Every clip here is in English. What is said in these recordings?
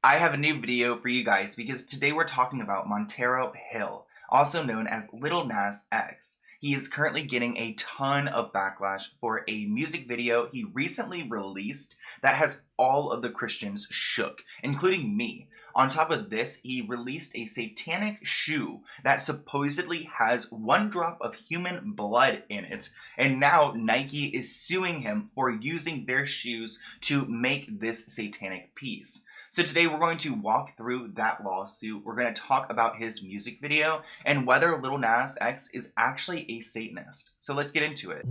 I have a new video for you guys because today we're talking about Montero Hill, also known as Lil Nas X. He is currently getting a ton of backlash for a music video he recently released that has all of the Christians shook, including me. On top of this, he released a satanic shoe that supposedly has one drop of human blood in it, and now Nike is suing him for using their shoes to make this satanic piece. So today we're going to walk through that lawsuit. We're going to talk about his music video and whether Lil Nas X is actually a Satanist. So let's get into it.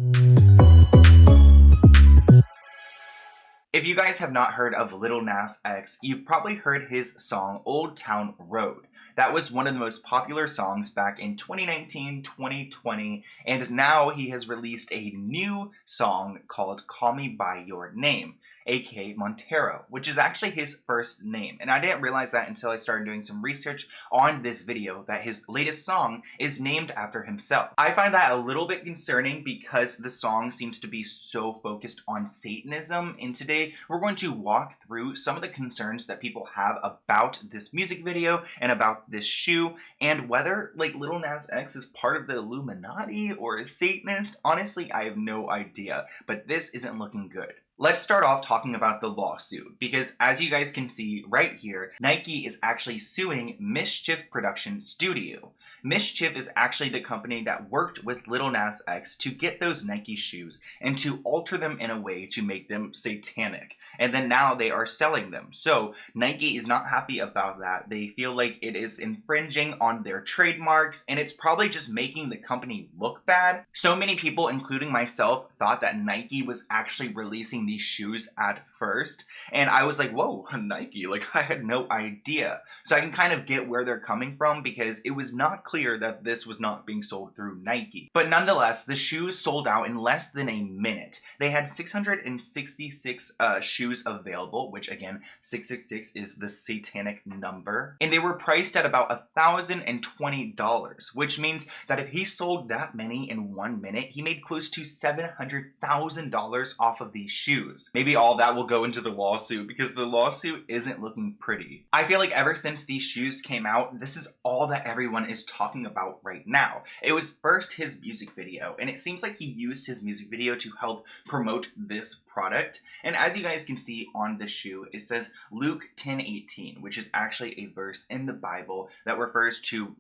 If you guys have not heard of Lil Nas X, you've probably heard his song Old Town Road. That was one of the most popular songs back in 2019, 2020, and now he has released a new song called Call Me By Your Name, aka Montero, which is actually his first name. And I didn't realize that until I started doing some research on this video, that his latest song is named after himself. I find that a little bit concerning because the song seems to be so focused on Satanism, and today we're going to walk through some of the concerns that people have about this music video and about this shoe, and whether Lil Nas X is part of the Illuminati or a Satanist. Honestly, I have no idea, but this isn't looking good. Let's start off talking about the lawsuit, because as you guys can see right here, Nike is actually suing Mischief Production Studio. Mischief is actually the company that worked with Lil Nas X to get those Nike shoes and to alter them in a way to make them satanic. And then now they are selling them. So Nike is not happy about that. They feel like it is infringing on their trademarks, and it's probably just making the company look bad. So many people, including myself, thought that Nike was actually releasing these shoes at first. And I was like, whoa, Nike, I had no idea. So I can kind of get where they're coming from, because it was not clear that this was not being sold through Nike. But nonetheless, the shoes sold out in less than a minute. They had 666 shoes available, which again, 666 is the satanic number. And they were priced at about $1,020, which means that if he sold that many in 1 minute, he made close to $700,000 off of these shoes. Maybe all that will go into the lawsuit, because the lawsuit isn't looking pretty. I feel like ever since these shoes came out, this is all that everyone is talking about right now. It was first his music video, and it seems like he used his music video to help promote this product. And as you guys can see on the shoe, it says Luke 10:18, which is actually a verse in the Bible that refers to,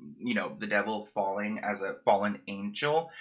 the devil falling as a fallen angel.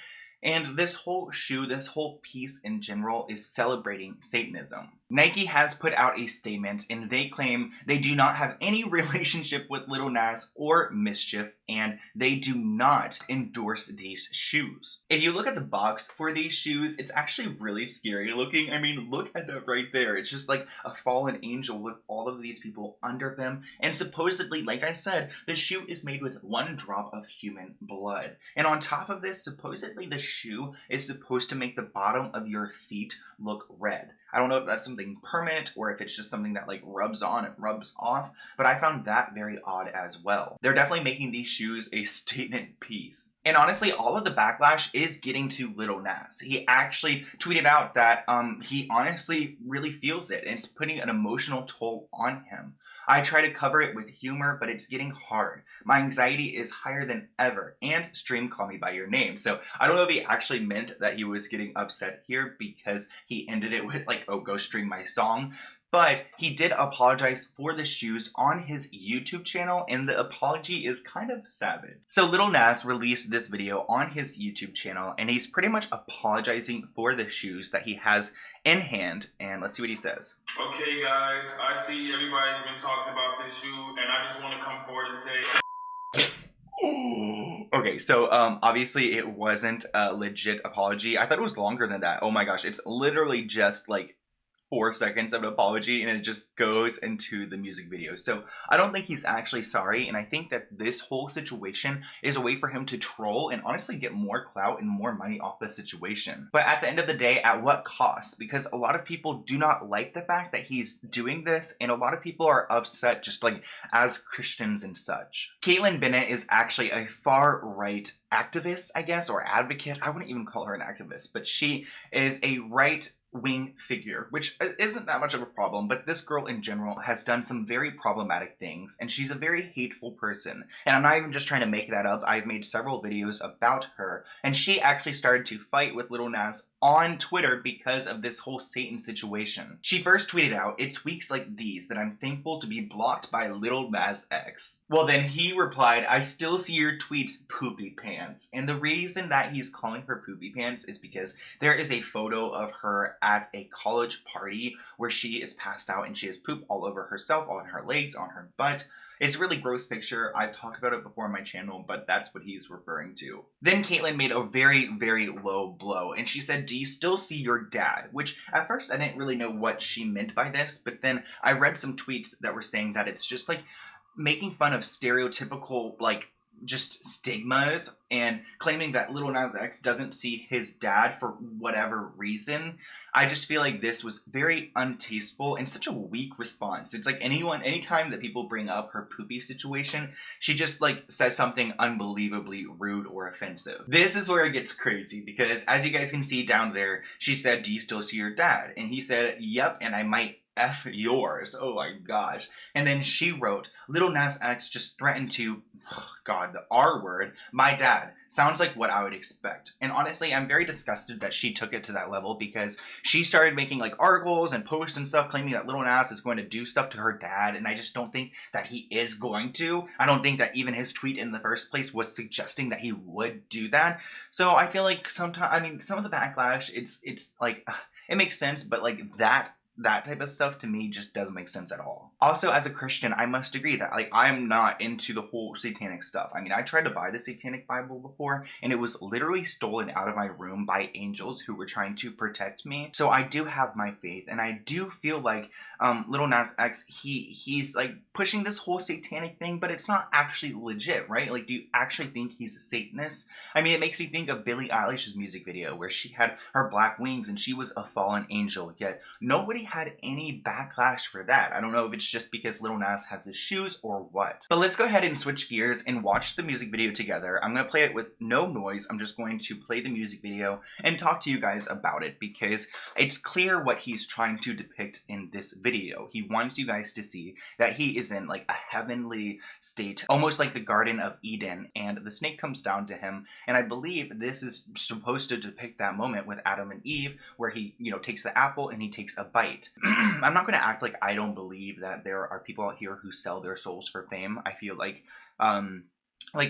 And this whole shoe, this whole piece in general, is celebrating Satanism. Nike has put out a statement, and they claim they do not have any relationship with Lil Nas or Mischief, and they do not endorse these shoes. If you look at the box for these shoes, it's actually really scary looking. I mean, look at that right there. It's just like a fallen angel with all of these people under them. And supposedly, like I said, the shoe is made with one drop of human blood. And on top of this, supposedly the shoe is supposed to make the bottom of your feet look red. I don't know if that's something permanent or if it's just something that rubs on and rubs off, but I found that very odd as well. They're definitely making these shoes a statement piece. And honestly, all of the backlash is getting to Lil Nas. He actually tweeted out that he honestly really feels it, and it's putting an emotional toll on him. I try to cover it with humor, but it's getting hard. My anxiety is higher than ever, and stream Call Me By Your Name. So I don't know if he actually meant that he was getting upset here because he ended it with oh, go stream my song. But he did apologize for the shoes on his YouTube channel, and the apology is kind of savage. So Lil Nas released this video on his YouTube channel, and he's pretty much apologizing for the shoes that he has in hand, and let's see what he says. Okay guys, I see everybody's been talking about this shoe, and I just want to come forward and say... Okay, so obviously it wasn't a legit apology. I thought it was longer than that. Oh my gosh, it's literally just 4 seconds of an apology, and it just goes into the music video. So I don't think he's actually sorry, and I think that this whole situation is a way for him to troll and honestly get more clout and more money off the situation. But at the end of the day, at what cost? Because a lot of people do not like the fact that he's doing this, and a lot of people are upset just as Christians and such. Caitlin Bennett is actually a far-right activist, I guess, or advocate. I wouldn't even call her an activist, but she is a wing figure, which isn't that much of a problem, but this girl in general has done some very problematic things, and she's a very hateful person. And I'm not even just trying to make that up. I've made several videos about her, and she actually started to fight with Lil Nas on Twitter because of this whole Satan situation. She first tweeted out, "It's weeks like these that I'm thankful to be blocked by Lil Nas X." Well, then he replied, "I still see your tweets, poopy pants." And the reason that he's calling her poopy pants is because there is a photo of her at a college party where she is passed out and she has poop all over herself, on her legs, on her butt. It's a really gross picture. I've talked about it before on my channel, but that's what he's referring to. Then Caitlyn made a very, very low blow, and she said, "Do you still see your dad?" Which at first I didn't really know what she meant by this, but then I read some tweets that were saying that it's just like making fun of stereotypical, like, just stigmas, and claiming that Lil Nas X doesn't see his dad for whatever reason. I just feel like this was very untasteful and such a weak response. It's like anytime that people bring up her poopy situation, she just like says something unbelievably rude or offensive. This is where it gets crazy, because as you guys can see down there, she said, "Do you still see your dad?" And he said, "Yep, and I might F yours." Oh my gosh. And then she wrote, "Lil Nas X just threatened to," oh God, the R word, "my dad. Sounds like what I would expect." And honestly, I'm very disgusted that she took it to that level, because she started making like articles and posts and stuff claiming that Lil Nas is going to do stuff to her dad, and I just don't think that he is going to. I don't think that even his tweet in the first place was suggesting that he would do that. So I feel like sometimes, I mean, some of the backlash, it's like, it makes sense, but like that type of stuff to me just doesn't make sense at all. Also, as a Christian, I must agree that like I'm not into the whole satanic stuff. I mean, I tried to buy the Satanic Bible before, and it was literally stolen out of my room by angels who were trying to protect me. So I do have my faith, and I do feel like Lil Nas X, he's like pushing this whole satanic thing, but it's not actually legit, right? Like, do you actually think he's a Satanist? I mean, it makes me think of Billie Eilish's music video where she had her black wings and she was a fallen angel, yet nobody had any backlash for that. I don't know if it's just because Lil Nas has his shoes or what. But let's go ahead and switch gears and watch the music video together. I'm going to play it with no noise. I'm just going to play the music video and talk to you guys about it, because it's clear what he's trying to depict in this video. He wants you guys to see that he is in like a heavenly state, almost like the Garden of Eden, and the snake comes down to him. And I believe this is supposed to depict that moment with Adam and Eve where he, you know, takes the apple and he takes a bite. I'm not going to act like I don't believe that there are people out here who sell their souls for fame. I feel like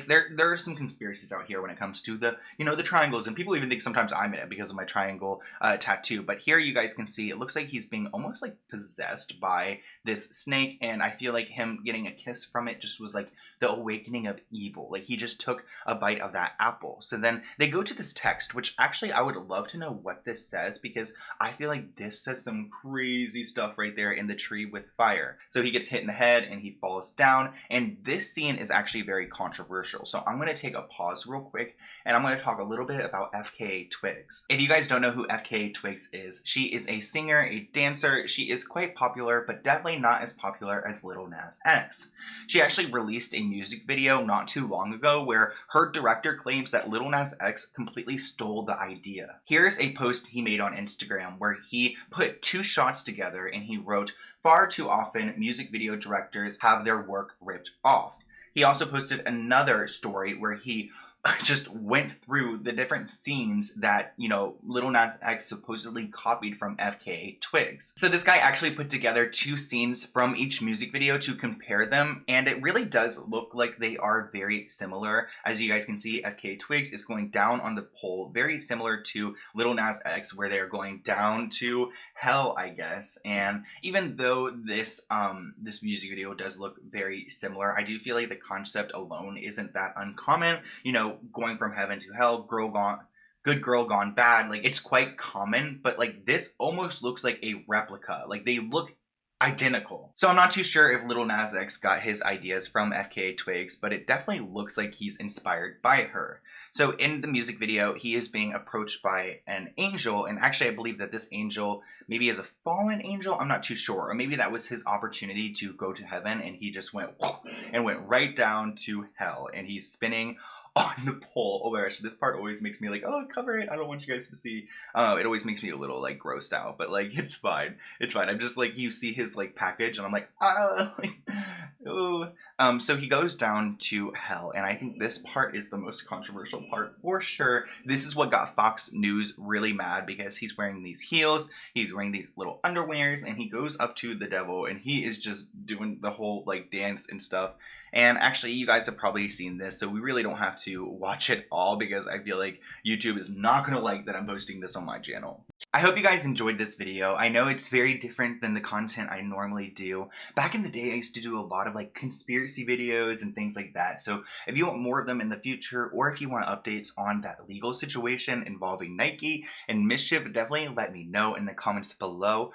there are some conspiracies out here when it comes to the, you know, the triangles, and people even think sometimes I'm in it because of my triangle tattoo. But here you guys can see it looks like he's being almost like possessed by this snake, and I feel like him getting a kiss from it just was like the awakening of evil. Like he just took a bite of that apple. So then they go to this text, which actually I would love to know what this says, because I feel like this says some crazy stuff right there in the tree with fire. So he gets hit in the head and he falls down, and this scene is actually very controversial. So I'm going to take a pause real quick, and I'm going to talk a little bit about FKA Twigs. If you guys don't know who FKA Twigs is, she is a singer, a dancer. She is quite popular, but definitely not as popular as Lil Nas X. She actually released a music video not too long ago where her director claims that Lil Nas X completely stole the idea. Here's a post he made on Instagram where he put two shots together and he wrote, "Far too often, music video directors have their work ripped off." He also posted another story where he just went through the different scenes that, you know, Lil Nas X supposedly copied from FKA Twigs. So this guy actually put together two scenes from each music video to compare them, and it really does look like they are very similar. As you guys can see, FKA Twigs is going down on the pole, very similar to Lil Nas X, where they are going down to hell, I guess. And even though this this music video does look very similar, I do feel like the concept alone isn't that uncommon. You know, going from heaven to hell, good girl gone bad, like it's quite common, but like this almost looks like a replica. Like they look identical. So I'm not too sure if Lil Nas X got his ideas from FKA Twigs, but it definitely looks like he's inspired by her. So in the music video, he is being approached by an angel, and actually I believe that this angel maybe is a fallen angel, I'm not too sure, or maybe that was his opportunity to go to heaven and he just went and went right down to hell, and he's spinning on the pole. Oh my gosh, this part always makes me like, oh, cover it. I don't want you guys to see. It always makes me a little like grossed out, but like it's fine. It's fine. I'm just like, you see his like package and I'm like, ah, like, oh. So he goes down to hell, and I think this part is the most controversial part for sure. This is what got Fox News really mad, because he's wearing these heels, he's wearing these little underwears, and he goes up to the devil and he is just doing the whole like dance and stuff. And actually, you guys have probably seen this, so we really don't have to watch it all, because I feel like YouTube is not going to like that I'm posting this on my channel. I hope you guys enjoyed this video. I know it's very different than the content I normally do. Back in the day, I used to do a lot of like conspiracy videos and things like that. So if you want more of them in the future, or if you want updates on that legal situation involving Nike and Mischief, definitely let me know in the comments below.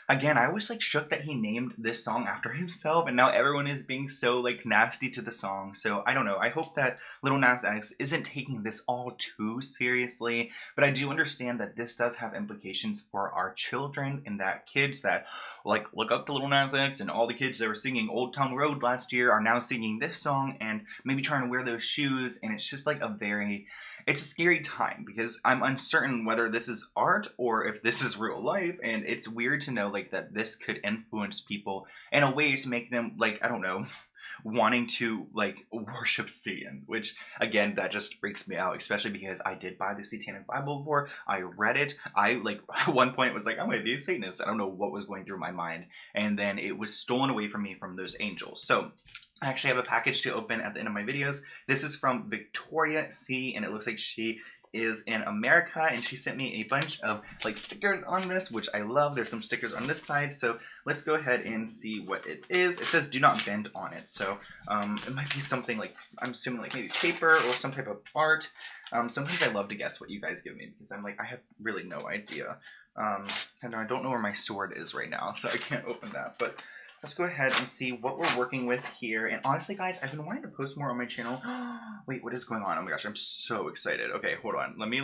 Again, I was like shook that he named this song after himself, and now everyone is being so like nasty to the song. So I don't know. I hope that Lil Nas X isn't taking this all too seriously, but I do understand that this does have implications for our children, and that kids that like look up to Lil Nas X and all the kids that were singing Old Town Road last year are now singing this song and maybe trying to wear those shoes, and it's just like it's a scary time, because I'm uncertain whether this is art or if this is real life, and it's weird to know like that this could influence people in a way to make them like, I don't know, wanting to like worship Satan, which again, that just freaks me out, especially because I did buy the Satanic Bible before. I read it. I like at one point was like, I'm gonna be a Satanist. I don't know what was going through my mind, and then it was stolen away from me from those angels. So I actually have a package to open at the end of my videos. This is from Victoria C, and it looks like she is in America, and she sent me a bunch of like stickers on this, which I love. There's some stickers on this side, so let's go ahead and see what it is. It says do not bend on it, so it might be something like, I'm assuming like maybe paper or some type of art. Sometimes I love to guess what you guys give me, because I'm like, I have really no idea. And I don't know where my sword is right now, so I can't open that, but let's go ahead and see what we're working with here. And honestly, guys, I've been wanting to post more on my channel. Wait, what is going on? Oh my gosh, I'm so excited. Okay, hold on. Let me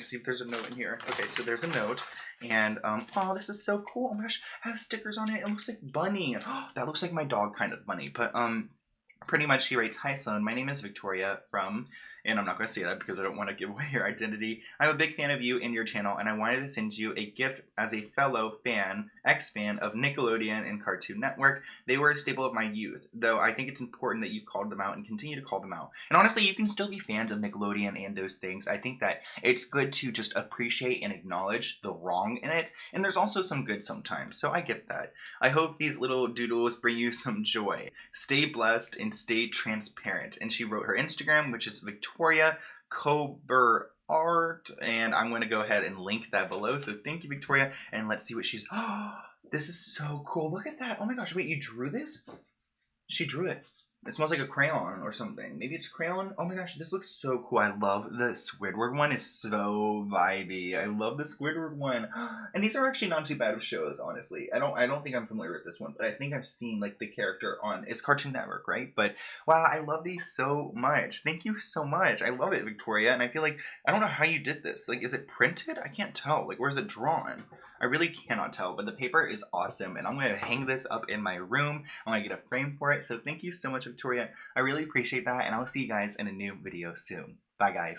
see if there's a note in here. Okay, so there's a note, and oh, this is so cool. Oh my gosh, it has stickers on it. It looks like Bunny. That looks like my dog kind of Bunny, but pretty much she writes, "Hi Sloan, my name is Victoria from," and I'm not going to say that because I don't want to give away your identity. "I'm a big fan of you and your channel, and I wanted to send you a gift as a fellow fan, ex-fan of Nickelodeon and Cartoon Network. They were a staple of my youth, though I think it's important that you called them out and continue to call them out. And honestly, you can still be fans of Nickelodeon and those things. I think that it's good to just appreciate and acknowledge the wrong in it, and there's also some good sometimes, so I get that. I hope these little doodles bring you some joy. Stay blessed and stay transparent." And she wrote her Instagram, which is VictoriaCorbierart, and I'm going to go ahead and link that below. So thank you, Victoria, and let's see what she's. Oh, this is so cool. Look at that. Oh my gosh, wait, you drew this? She drew it. It smells like a crayon or something. Maybe it's crayon. Oh my gosh, this looks so cool. I love the Squidward one. It's so vibey. I love the Squidward one. And these are actually not too bad of shows, honestly. I don't think I'm familiar with this one, but I think I've seen like the character on, it's Cartoon Network, right? But wow, I love these so much. Thank you so much. I love it, Victoria. And I feel like, I don't know how you did this. Like, is it printed? I can't tell. Like, where's it drawn? I really cannot tell, but the paper is awesome, and I'm going to hang this up in my room. I'm going to get a frame for it, so thank you so much, Victoria. I really appreciate that, and I'll see you guys in a new video soon. Bye, guys.